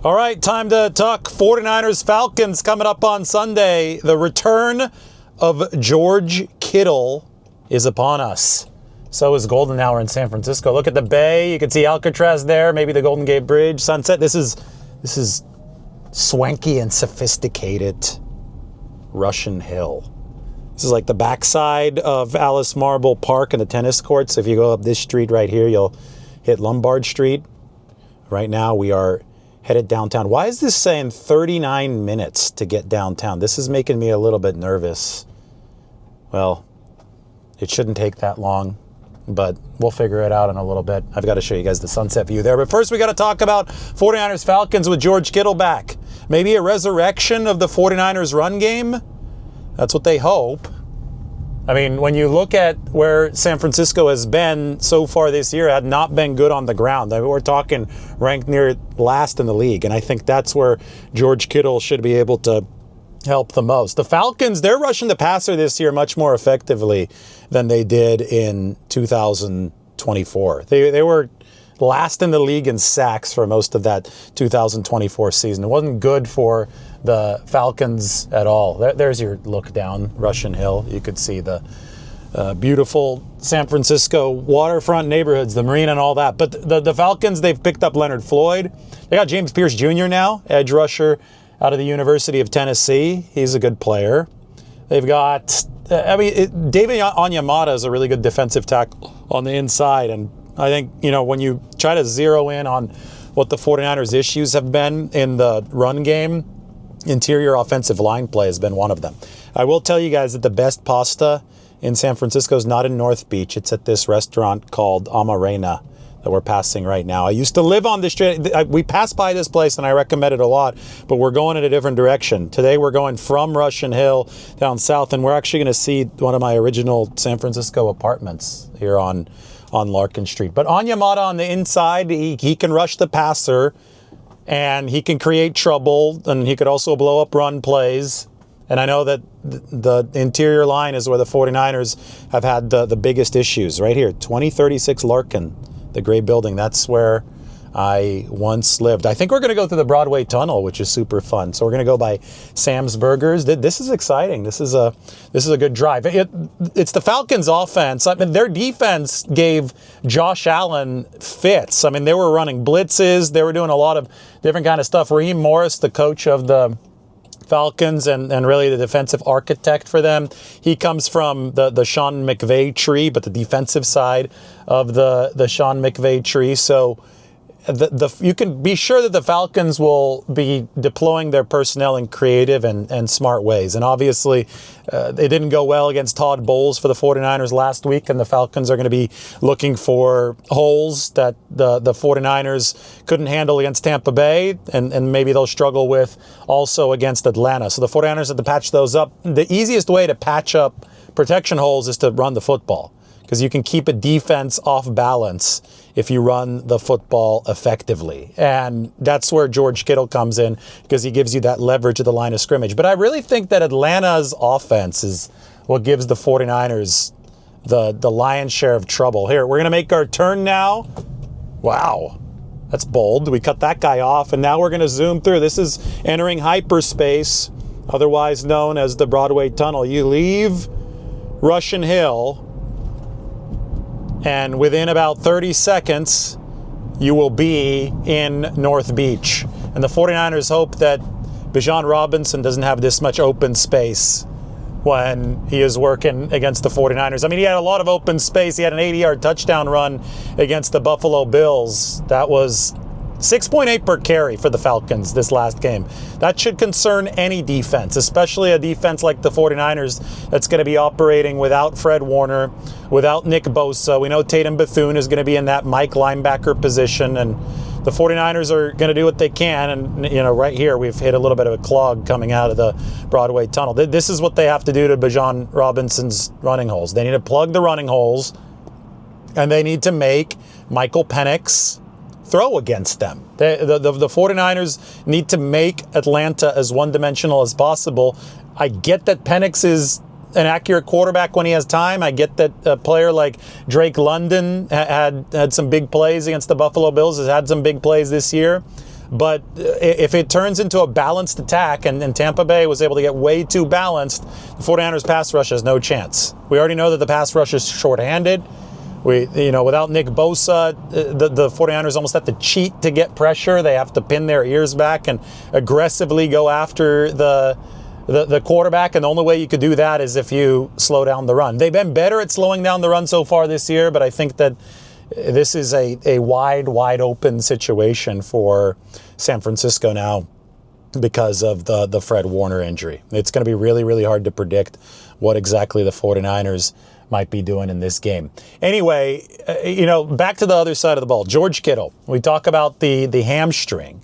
All right, time to talk 49ers Falcons coming up on Sunday. The return of George Kittle is upon us. So is golden hour in San Francisco. Look at the bay. You can see Alcatraz there, maybe the Golden Gate Bridge, sunset. This is swanky and sophisticated Russian Hill. This is like the backside of Alice Marble Park and the tennis courts. If you go up this street right here, you'll hit Lombard Street. Right now we are headed downtown. Why is this saying 39 minutes to get downtown? This is making me a little bit nervous. Well, it shouldn't take that long, but we'll figure it out in a little bit. I've got to show you guys the sunset view there. But first, we got to talk about 49ers Falcons with George Kittle back. Maybe a resurrection of the 49ers run game? That's what they hope. I mean, when you look at where San Francisco has been so far this year, had not been good on the ground. I mean, we're talking ranked near last in the league, and I think that's where George Kittle should be able to help the most. The Falcons, they're rushing the passer this year much more effectively than they did in 2024. They were last in the league in sacks for most of that 2024 season. It wasn't good for the Falcons at all. There's your look down Russian Hill. You could see the beautiful San Francisco waterfront neighborhoods, the marina and all that. But the Falcons, they've picked up Leonard Floyd. They got James Pierce Jr. now, edge rusher out of the University of Tennessee. He's a good player. They've got, David Onyemata is a really good defensive tackle on the inside. And I think, when you try to zero in on what the 49ers' issues have been in the run game, interior offensive line play has been one of them. I will tell you guys that the best pasta in San Francisco is not in North Beach. It's at this restaurant called Amarena that we're passing right now. I used to live on this street. We passed by this place and I recommend it a lot, but we're going in a different direction. Today we're going from Russian Hill down south, and we're actually going to see one of my original San Francisco apartments here on Larkin Street. But Onyemata on the inside, he can rush the passer, and he can create trouble, and he could also blow up run plays. And I know that the interior line is where the 49ers have had the biggest issues. Right here, 2036 Larkin, the gray building. That's where I once lived. I think we're going to go through the Broadway Tunnel, which is super fun. So we're going to go by Sam's Burgers. This is exciting. This is a good drive. It's the Falcons' offense. I mean, their defense gave Josh Allen fits. I mean, they were running blitzes. They were doing a lot of different kind of stuff. Raheem Morris, the coach of the Falcons and really the defensive architect for them, he comes from the Sean McVay tree, but the defensive side of the Sean McVay tree. So you can be sure that the Falcons will be deploying their personnel in creative and smart ways. And obviously, it didn't go well against Todd Bowles for the 49ers last week, and the Falcons are going to be looking for holes that the 49ers couldn't handle against Tampa Bay, and maybe they'll struggle with also against Atlanta. So the 49ers have to patch those up. The easiest way to patch up protection holes is to run the football, because you can keep a defense off balance if you run the football effectively. And that's where George Kittle comes in, because he gives you that leverage at the line of scrimmage. But I really think that Atlanta's offense is what gives the 49ers the lion's share of trouble. Here, we're going to make our turn now. Wow, that's bold. We cut that guy off, and now we're going to zoom through. This is entering hyperspace, otherwise known as the Broadway Tunnel. You leave Russian Hill, and within about 30 seconds, you will be in North Beach. And the 49ers hope that Bijan Robinson doesn't have this much open space when he is working against the 49ers. I mean, he had a lot of open space. He had an 80-yard touchdown run against the Buffalo Bills. That was 6.8 per carry for the Falcons this last game. That should concern any defense, especially a defense like the 49ers that's going to be operating without Fred Warner, without Nick Bosa. We know Tatum Bethune is going to be in that Mike linebacker position, and the 49ers are going to do what they can. And, right here, we've hit a little bit of a clog coming out of the Broadway Tunnel. This is what they have to do to Bijan Robinson's running holes. They need to plug the running holes, and they need to make Michael Penix throw against them. The 49ers need to make Atlanta as one-dimensional as possible. I get that Penix is an accurate quarterback when he has time. I get that a player like Drake London had some big plays against the Buffalo Bills, has had some big plays this year. But if it turns into a balanced attack, and Tampa Bay was able to get way too balanced, the 49ers pass rush has no chance. We already know that the pass rush is shorthanded. Without Nick Bosa, the 49ers almost have to cheat to get pressure. They have to pin their ears back and aggressively go after the quarterback, and the only way you could do that is if you slow down the run. They've been better at slowing down the run so far this year, but I think that this is a wide open situation for San Francisco now because of the Fred Warner injury. It's going to be really hard to predict what exactly the 49ers might be doing in this game. Anyway, back to the other side of the ball. George Kittle. We talk about the hamstring.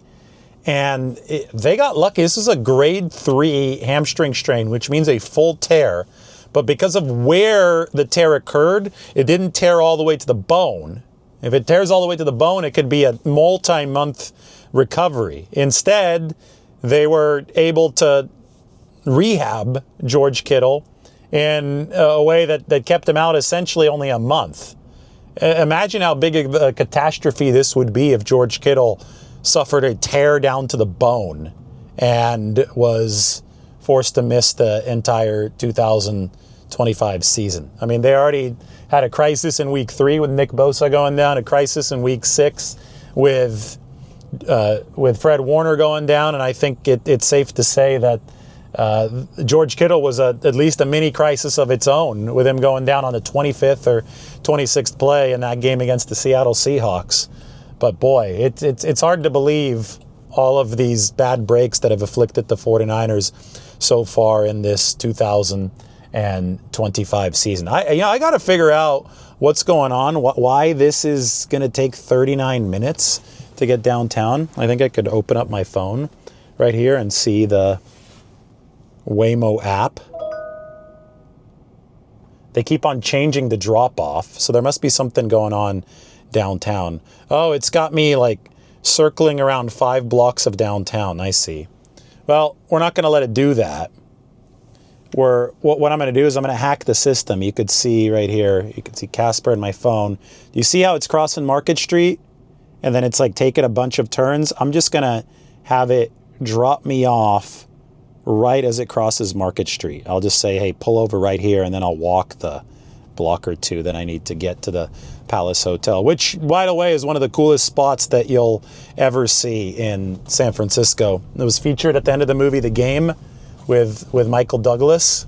And they got lucky. This is a grade 3 hamstring strain, which means a full tear. But because of where the tear occurred, it didn't tear all the way to the bone. If it tears all the way to the bone, it could be a multi-month recovery. Instead, they were able to rehab George Kittle in a way that kept him out essentially only a month. Imagine how big a catastrophe this would be if George Kittle suffered a tear down to the bone and was forced to miss the entire 2025 season. I mean, they already had a crisis in week 3 with Nick Bosa going down, a crisis in week 6 with Fred Warner going down, and I think it's safe to say that George Kittle was at least a mini crisis of its own, with him going down on the 25th or 26th play in that game against the Seattle Seahawks. But boy, it's hard to believe all of these bad breaks that have afflicted the 49ers so far in this 2025 season. I got to figure out what's going on, why this is going to take 39 minutes to get downtown. I think I could open up my phone right here and see the Waymo app. They keep on changing the drop-off, so there must be something going on downtown. Oh, it's got me like circling around 5 blocks of downtown. I see. Well, we're not going to let it do that. What I'm going to do is I'm going to hack the system. You could see right here, you can see Casper in my phone. Do you see how it's crossing Market Street? And then it's like taking a bunch of turns. I'm just going to have it drop me off right as it crosses Market Street. I'll just say, hey, pull over right here, and then I'll walk the block or two that I need to get to the Palace Hotel, which, by the way, is one of the coolest spots that you'll ever see in San Francisco. It was featured at the end of the movie The Game with Michael Douglas.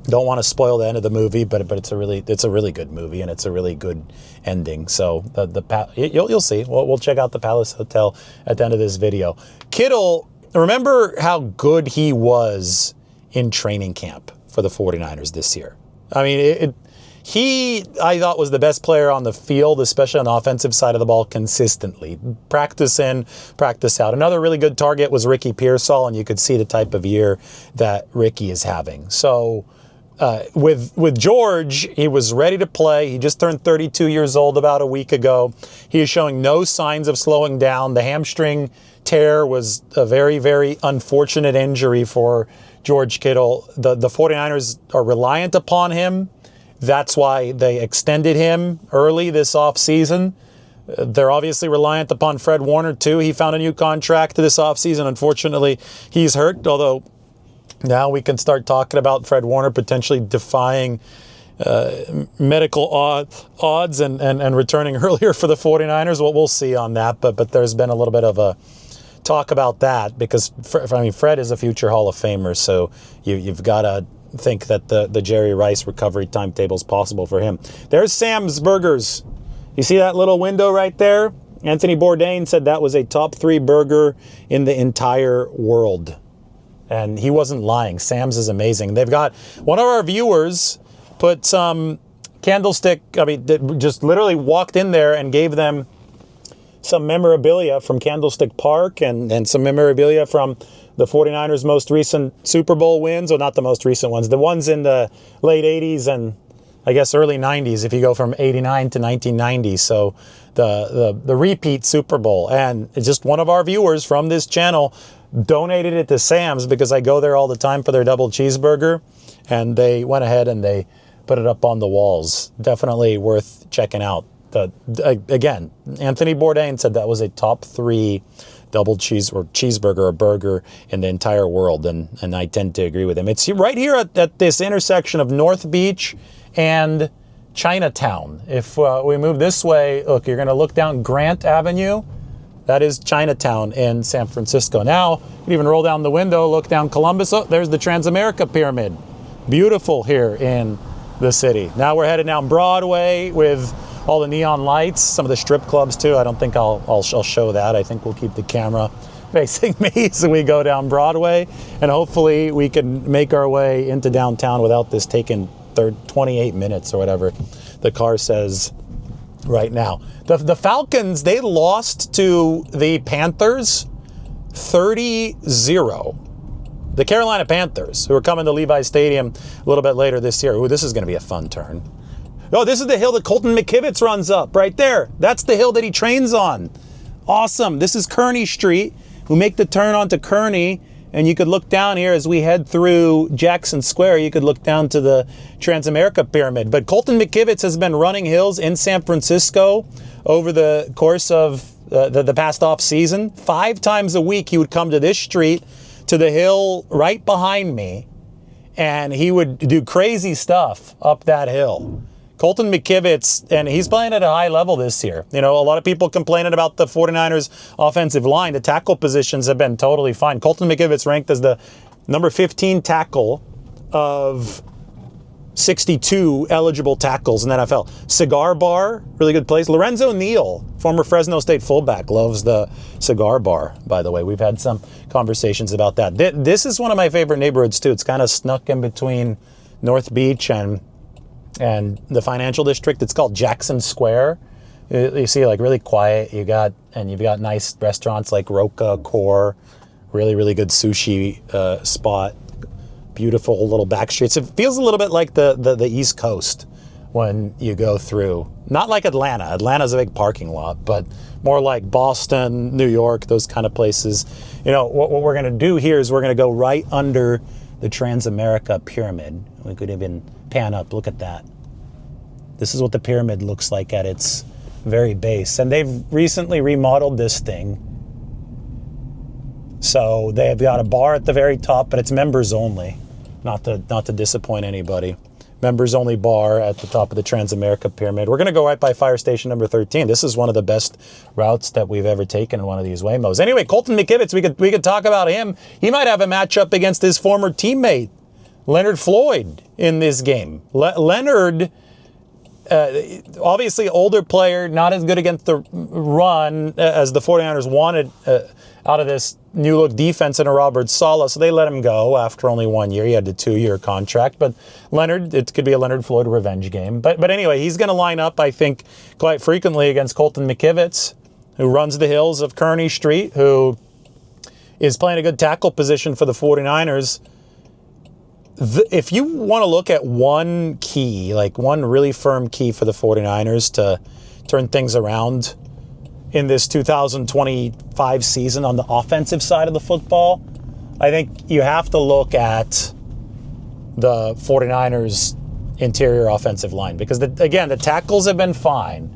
Don't want to spoil the end of the movie, but it's a really good movie, and it's a really good ending. So you'll see. We'll check out the Palace Hotel at the end of this video. Kittle, remember how good he was in training camp for the 49ers this year. I mean, I thought was the best player on the field, especially on the offensive side of the ball, consistently. Practice in, practice out. Another really good target was Ricky Pearsall, and you could see the type of year that Ricky is having. So with George, he was ready to play. He just turned 32 years old about a week ago. He is showing no signs of slowing down. The hamstring tear was a very, very unfortunate injury for George Kittle. The 49ers are reliant upon him. That's why they extended him early this offseason. They're obviously reliant upon Fred Warner, too. He found a new contract this offseason. Unfortunately, he's hurt, although now we can start talking about Fred Warner potentially defying medical odds and returning earlier for the 49ers. Well, we'll see on that, but there's been a little bit of a talk about that because, Fred is a future Hall of Famer, so you've got to think that the Jerry Rice recovery timetable is possible for him. There's Sam's Burgers. You see that little window right there? Anthony Bourdain said that was a top 3 burger in the entire world. And he wasn't lying. Sam's is amazing. They've got one of our viewers put some candlestick, just literally walked in there and gave them some memorabilia from Candlestick Park and some memorabilia from the 49ers' most recent Super Bowl wins, or not the most recent ones, the ones in the late 80s and I guess early 90s if you go from 89 to 1990. So the repeat Super Bowl. And it's just one of our viewers from this channel donated it to Sam's because I go there all the time for their double cheeseburger. And they went ahead and they put it up on the walls. Definitely worth checking out. Again, Anthony Bourdain said that was a top 3 double cheeseburger or burger in the entire world, and I tend to agree with him. It's right here at this intersection of North Beach and Chinatown. If we move this way, look, you're going to look down Grant Avenue. That is Chinatown in San Francisco. Now, you can even roll down the window, look down Columbus. Oh, there's the Transamerica Pyramid. Beautiful here in the city. Now we're headed down Broadway with all the neon lights, some of the strip clubs too. I don't think I'll show that. I think we'll keep the camera facing me so we go down Broadway, and hopefully we can make our way into downtown without this taking 28 minutes or whatever the car says right now. The Falcons, they lost to the Panthers 30-0. The Carolina Panthers, who are coming to Levi's Stadium a little bit later this year. Ooh, this is going to be a fun turn. Oh, this is the hill that Colton McKivitz runs up right there. That's the hill that he trains on. Awesome. This is Kearny Street. We make the turn onto Kearny, and you could look down here as we head through Jackson Square. You could look down to the Transamerica Pyramid. But Colton McKivitz has been running hills in San Francisco over the course of the past off season. 5 times a week he would come to this street, to the hill right behind me, and he would do crazy stuff up that hill. Colton McKivitz, and he's playing at a high level this year. You know, a lot of people complaining about the 49ers offensive line. The tackle positions have been totally fine. Colton McKivitz ranked as the number 15 tackle of 62 eligible tackles in the NFL. Cigar Bar, really good place. Lorenzo Neal, former Fresno State fullback, loves the Cigar Bar, by the way. We've had some conversations about that. This is one of my favorite neighborhoods, too. It's kind of snuck in between North Beach and the financial district. It's called Jackson Square. You see, like, really quiet. You've got nice restaurants like Roca, Core, really, really good sushi spot. Beautiful little back streets. It feels a little bit like the East Coast when you go through. Not like Atlanta. Atlanta's a big parking lot, but more like Boston, New York, those kind of places. You know, what we're going to do here is we're going to go right under the Transamerica Pyramid. We could even pan up. Look at that. This is what the pyramid looks like at its very base. And they've recently remodeled this thing. So they've got a bar at the very top, but it's members only. Not to disappoint anybody. Members only bar at the top of the Transamerica Pyramid. We're going to go right by fire station number 13. This is one of the best routes that we've ever taken in one of these Waymos. Anyway, Colton McKivitz, we could talk about him. He might have a matchup against his former teammate, Leonard Floyd, in this game. Leonard, obviously older player, not as good against the run as the 49ers wanted out of this new look defense in a Robert Saleh, so they let him go after only 1 year. He had a 2-year contract, but Leonard, it could be a Leonard Floyd revenge game. But anyway, he's going to line up, I think, quite frequently against Colton McKivitz, who runs the hills of Kearny Street, who is playing a good tackle position for the 49ers. If you want to look at one key, like one really firm key for the 49ers to turn things around in this 2025 season on the offensive side of the football, I think you have to look at the 49ers interior offensive line, because again, the tackles have been fine.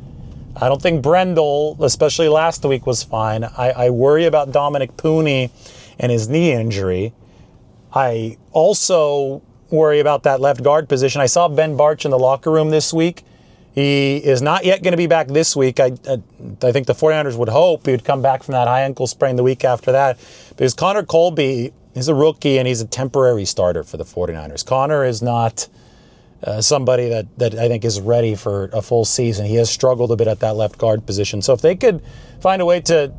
I don't think Brendel, especially last week, was fine. I worry about Dominic Pooney and his knee injury. I also worry about that left guard position. I saw Ben Barch in the locker room this week. He is not yet going to be back this week. I think the 49ers would hope he would come back from that high ankle sprain the week after that. Because Connor Colby is a rookie and he's a temporary starter for the 49ers. Connor is not somebody that I think is ready for a full season. He has struggled a bit at that left guard position. So if they could find a way to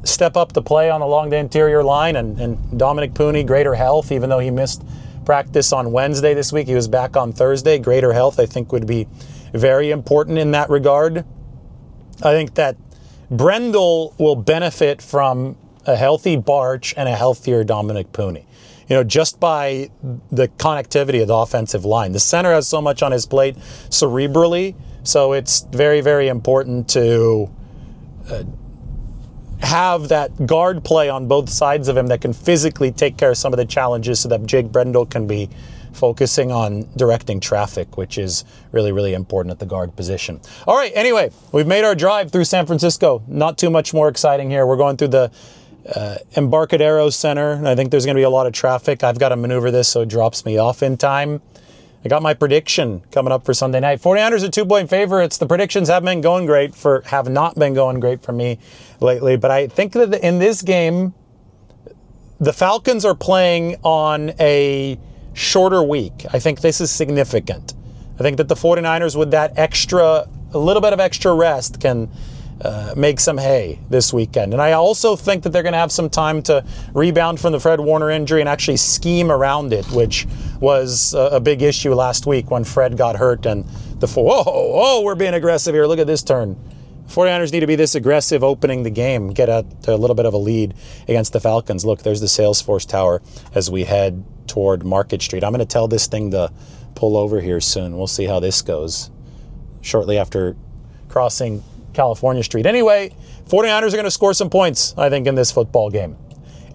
step up the play on along the interior line, and Dominic Pooney, greater health, even though he missed practice on Wednesday this week, he was back on Thursday. Greater health, I think, would be very important in that regard. I think that Brendel will benefit from a healthy Barch and a healthier Dominic Pooney. You know, just by the connectivity of the offensive line. The center has so much on his plate cerebrally, so it's very, very important to have that guard play on both sides of him that can physically take care of some of the challenges so that Jake Brendel can be focusing on directing traffic, which is really, really important at the guard position. All right, anyway, we've made our drive through San Francisco. Not too much more exciting here. We're going through the Embarcadero Center, and I think there's going to be a lot of traffic. I've got to maneuver this so it drops me off in time. I got my prediction coming up for Sunday night. 49ers are 2-point favorites. The predictions have not been going great for me lately, but I think that in this game, the Falcons are playing on a shorter week. I think this is significant. I think that the 49ers, with that a little bit of extra rest, can make some hay this weekend. And I also think that they're going to have some time to rebound from the Fred Warner injury and actually scheme around it, which was a big issue last week when Fred got hurt and we're being aggressive here. Look at this turn. 49ers need to be this aggressive opening the game, get a little bit of a lead against the Falcons. Look, there's the Salesforce Tower as we head toward Market Street. I'm going to tell this thing to pull over here soon. We'll see how this goes shortly after crossing California Street. Anyway, 49ers are going to score some points, I think, in this football game.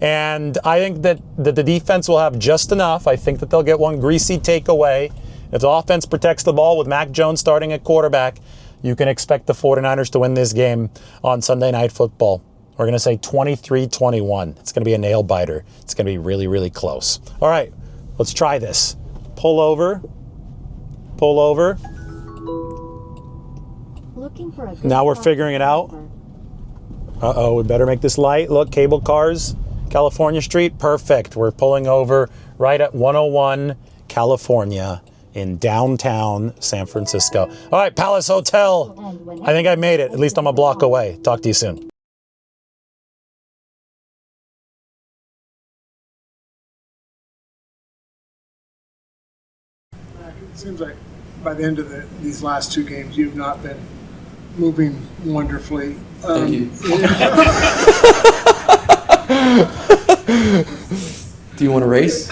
And I think that the defense will have just enough. I think that they'll get one greasy takeaway. If the offense protects the ball with Mac Jones starting at quarterback, you can expect the 49ers to win this game on Sunday Night Football. We're going to say 23-21. It's going to be a nail biter. It's going to be really, really close. All right, let's try this. Pull over. Pull over. Looking for a good Now we're figuring it out. Uh-oh, we better make this light. Look, cable cars, California Street. Perfect. We're pulling over right at 101 California in downtown San Francisco. All right, Palace Hotel. I think I made it. At least I'm a block away. Talk to you soon. It seems like by the end of these last two games, you've not been moving wonderfully. Thank you. Do you want to race?